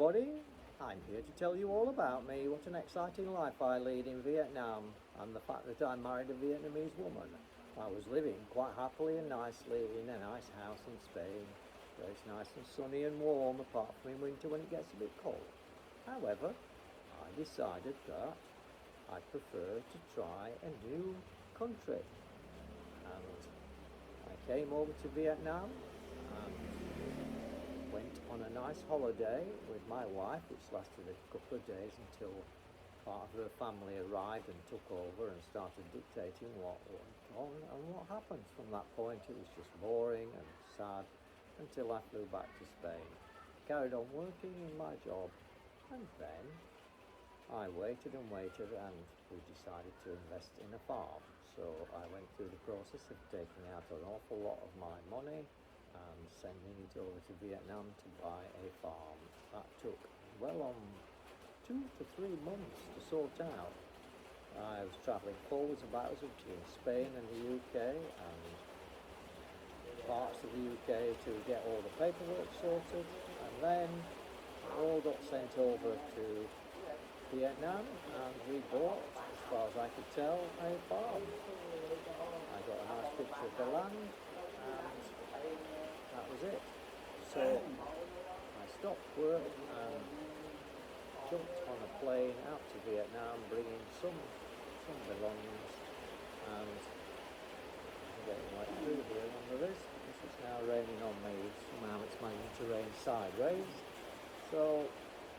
everybody, I'm here to tell you all about me, what an exciting life I lead in Vietnam, and the fact that I married a Vietnamese woman. I was living quite happily and nicely in a nice house in Spain, where it's nice and sunny and warm, apart from in winter when it gets a bit cold. However, I decided that I prefer to try a new country, and I came over to Vietnam and went on a nice holiday with my wife, which lasted a couple of days until part of her family arrived and took over and started dictating what went on and what happened. From that point it was just boring and sad until I flew back to Spain, carried on working in my job, and then I waited and waited and we decided to invest in a farm. So I went through the process of taking out an awful lot of my money and sending it over to Vietnam to buy a farm. That took well on 2 to 3 months to sort out. I was travelling forwards and backwards between Spain and the UK and parts of the UK to get all the paperwork sorted, and then all got sent over to Vietnam and we bought, as far as I could tell, a farm. I got a nice picture of the land and that was it. So I stopped work and jumped on a plane out to Vietnam, bringing some belongings, and I'm getting right through here under this because it's now raining on me. Somehow it's managing to rain sideways. So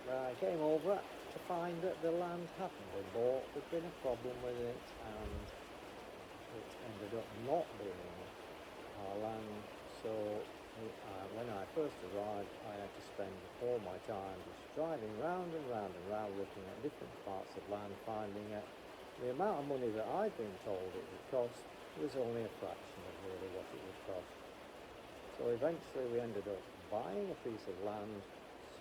I came over to find that the land hadn't been bought. There'd been a problem with it and it ended up not being our land. So when I first arrived, I had to spend all my time just driving round and round and round, looking at different parts of land, finding it. The amount of money that I'd been told it would cost was only a fraction of really what it would cost. So eventually we ended up buying a piece of land,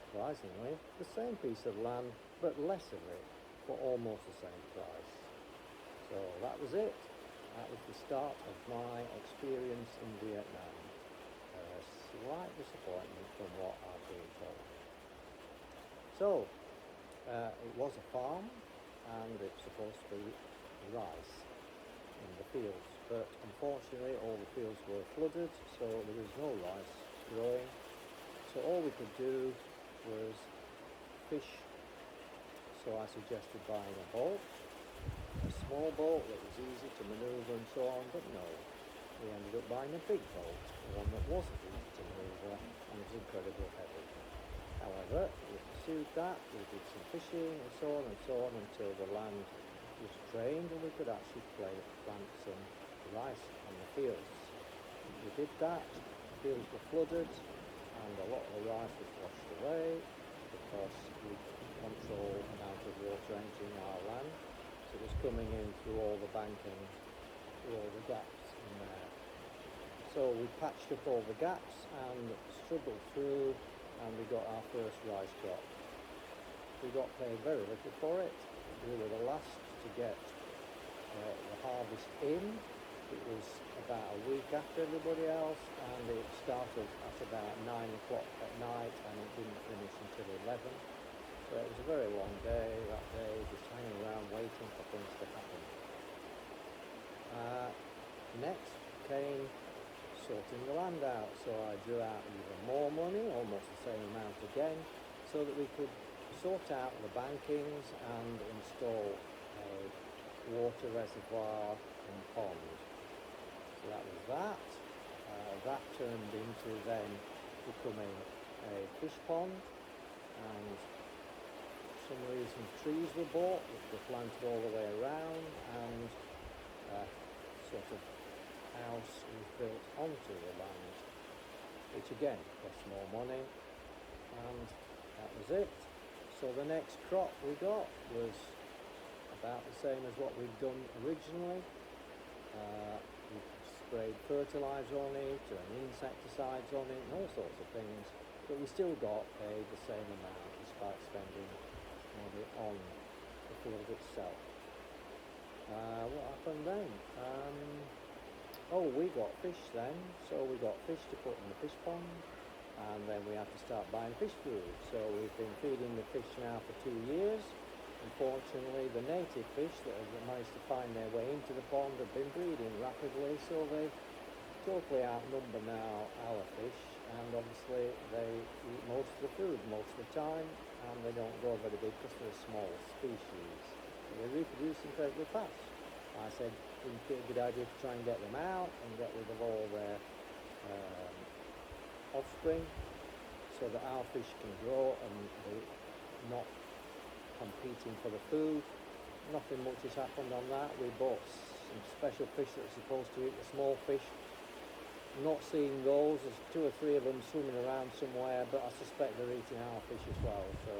surprisingly, the same piece of land, but less of it, for almost the same price. So that was it. That was the start of my experience in Vietnam. A slight disappointment from what I've been told. So, it was a farm and it's supposed to be rice in the fields, but unfortunately all the fields were flooded, so there was no rice growing. So all we could do was fish. So I suggested buying a boat, a small boat that was easy to manoeuvre and so on, but no. We ended up buying a big boat, one that wasn't easy to manoeuvre and was incredibly heavy. However, we pursued that, we did some fishing and so on until the land was drained and we could actually plant some rice on the fields. We did that, the fields were flooded and a lot of the rice was washed away because we control the amount of water entering our land. So it was coming in through all the banking, through all the gaps in there. So we patched up all the gaps and struggled through and we got our first rice crop. We got paid very little for it. We were the last to get the harvest in. It was about a week after everybody else and it started at about 9 o'clock at night and it didn't finish until 11. So it was a very long day that day, just hanging around waiting for things to happen. Next came sorting the land out, so I drew out even more money, almost the same amount again, so that we could sort out the bankings and install a water reservoir and pond. So that was that. That turned into then becoming a fish pond, and for some reason trees were bought which were planted all the way around, and sort of house was built onto the land, which again cost more money, and that was it. So the next crop we got was about the same as what we'd done originally. We sprayed fertiliser on it and insecticides on it and all sorts of things, but we still got paid the same amount despite spending money on the field itself. What happened then? We got fish then, so we got fish to put in the fish pond, and then we have to start buying fish food. So we've been feeding the fish now for 2 years. Unfortunately, the native fish that have managed to find their way into the pond have been breeding rapidly, so they totally outnumber now our fish, and obviously they eat most of the food most of the time, and they don't grow very big because they're a small species. They reproduce incredibly fast. I said it would be a good idea to try and get them out and get rid of all their offspring so that our fish can grow and they're not competing for the food. Nothing much has happened on that. We bought some special fish that are supposed to eat the small fish. Not seeing those. There's 2 or 3 of them swimming around somewhere, but I suspect they're eating our fish as well, so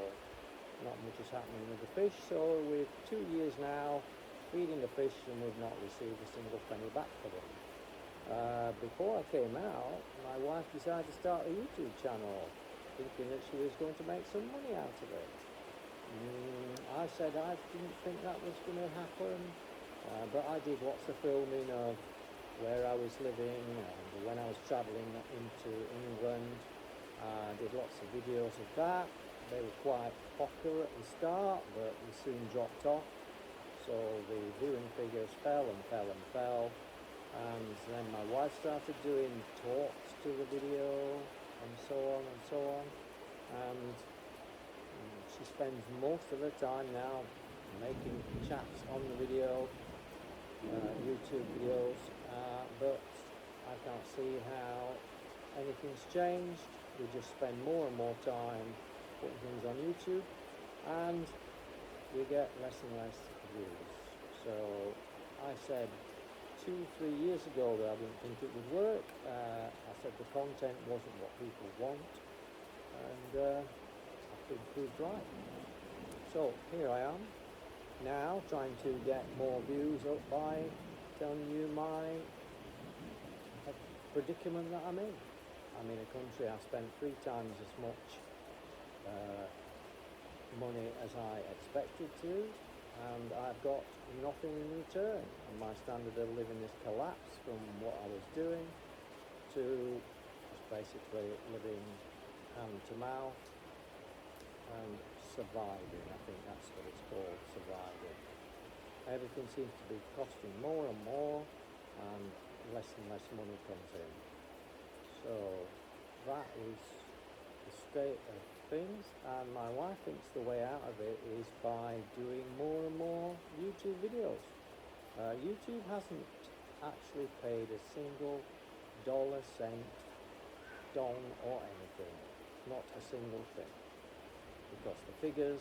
not much is happening with the fish. So we're 2 years now feeding the fish and we've not received a single penny back for them. Before I came out, my wife decided to start a YouTube channel, thinking that she was going to make some money out of it. I said I didn't think that was going to happen, but I did lots of filming of where I was living and when I was travelling into England. I did lots of videos of that. They were quite popular at the start, but we soon dropped off. So the viewing figures fell and fell and fell. And then my wife started doing talks to the video and so on and so on. And she spends most of her time now making chats on the video, YouTube videos, but I can't see how anything's changed. We just spend more and more time putting things on YouTube and we get less and less views. So I said 2-3 years ago that I didn't think it would work. I said the content wasn't what people want, and I've been proved right. So here I am now trying to get more views up by telling you my predicament that I'm in. I'm in a country I spent 3 times as much money as I expected to, and I've got nothing in return, and my standard of living has collapsed from what I was doing to just basically living hand to mouth and surviving. I think that's what it's called, surviving. Everything seems to be costing more and more, and less money comes in. So that is the state of things, and my wife thinks the way out of it is by doing more and more YouTube videos. YouTube hasn't actually paid a single dollar, cent, dong or anything, not a single thing, because the figures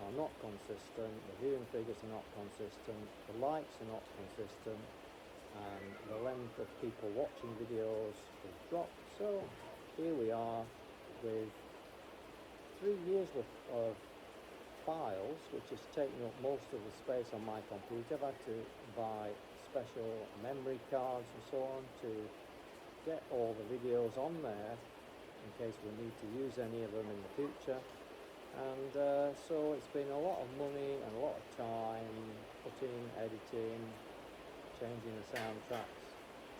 are not consistent, the viewing figures are not consistent, the likes are not consistent, and the length of people watching videos has dropped. So here we are with 3 years worth of files, which is taking up most of the space on my computer. I've had to buy special memory cards and so on to get all the videos on there in case we need to use any of them in the future. And so it's been a lot of money and a lot of time putting, editing, changing the soundtracks,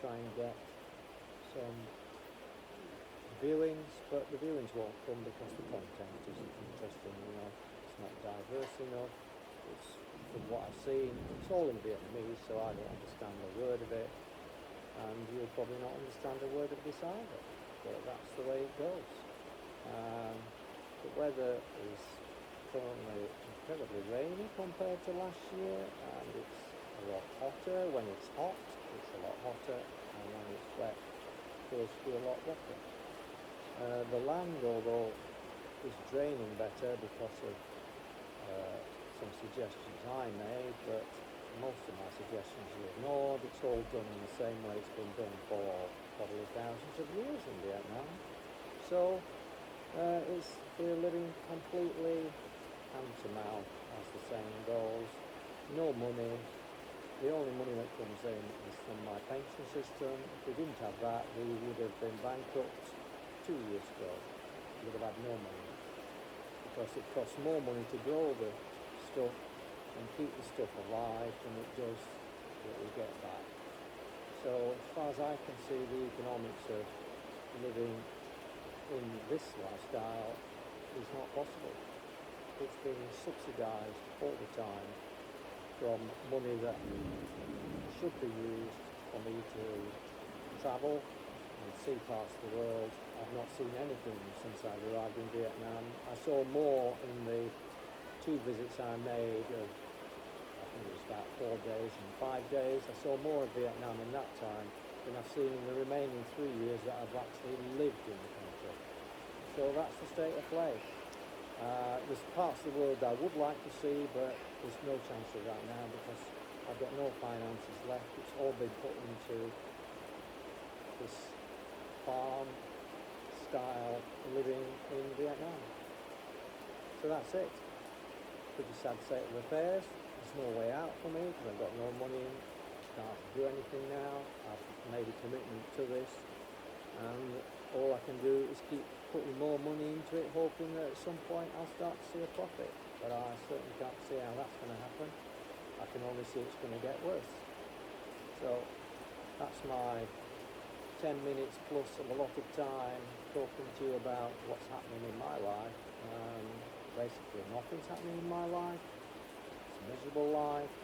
trying to get some viewings, but the viewings won't come because the content isn't interesting enough, it's not diverse enough. It's, from what I've seen, it's all in Vietnamese, so I don't understand a word of it, and you'll probably not understand a word of this either, but that's the way it goes. The weather is currently incredibly rainy compared to last year, and it's a lot hotter. When it's hot, it's a lot hotter, and when it's wet, it feels to be a lot wetter. The land, although, is draining better because of some suggestions I made, but most of my suggestions are ignored. It's all done in the same way it's been done for probably thousands of years in Vietnam. So we're living completely hand to mouth, as the saying goes. No money. The only money that comes in is from my pension system. If we didn't have that, we would have been bankrupt 2 years ago. We would have had no money, because it costs more money to grow the stuff and keep the stuff alive than it does what we get back. So as far as I can see, the economics of living in this lifestyle is not possible. It's being subsidised all the time from money that should be used for me to travel and see parts of the world. I've not seen anything since I arrived in Vietnam. I saw more in the 2 visits I made of, I think it was about 4 days and 5 days. I saw more of Vietnam in that time than I've seen in the remaining 3 years that I've actually lived in the country. So that's the state of play. There's parts of the world I would like to see, but there's no chance of that now because I've got no finances left. It's all been put into this farm style living in Vietnam. So that's it. Pretty sad state of affairs. There's no way out for me because I've got no money. Can't do anything now. I've made a commitment to this, and all I can do is keep putting more money into it, hoping that at some point I'll start to see a profit. But I certainly can't see how that's going to happen. I can only see it's going to get worse. So that's my 10 minutes plus of a lot of time talking to you about what's happening in my life. Basically nothing's happening in my life. It's a miserable life.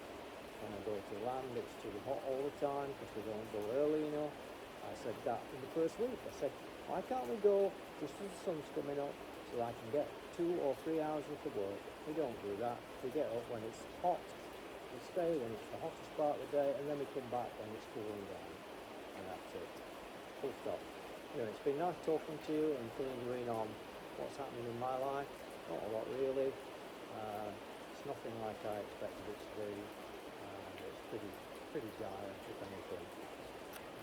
When I go to land, it's too hot all the time because we don't go early enough. I said that in the first week. I said, why can't we go just as the sun's coming up so I can get 2 or 3 hours worth of work? We don't do that. We get up when it's hot. We stay when it's the hottest part of the day, and then we come back when it's cooling down. And that's it. Full stop. Anyway, it's been nice talking to you and fingering on what's happening in my life. Not a lot really. It's nothing like I expected it to be. It's pretty dire, if anything.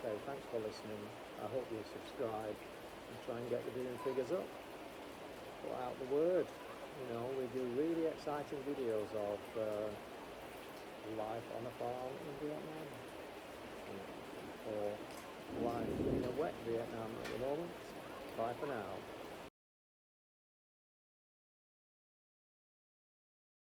Okay, thanks for listening. I hope you subscribe and try and get the viewing figures up. Put out the word. You know, we do really exciting videos of life on a farm in Vietnam, or life in a wet Vietnam at the moment. Bye for now.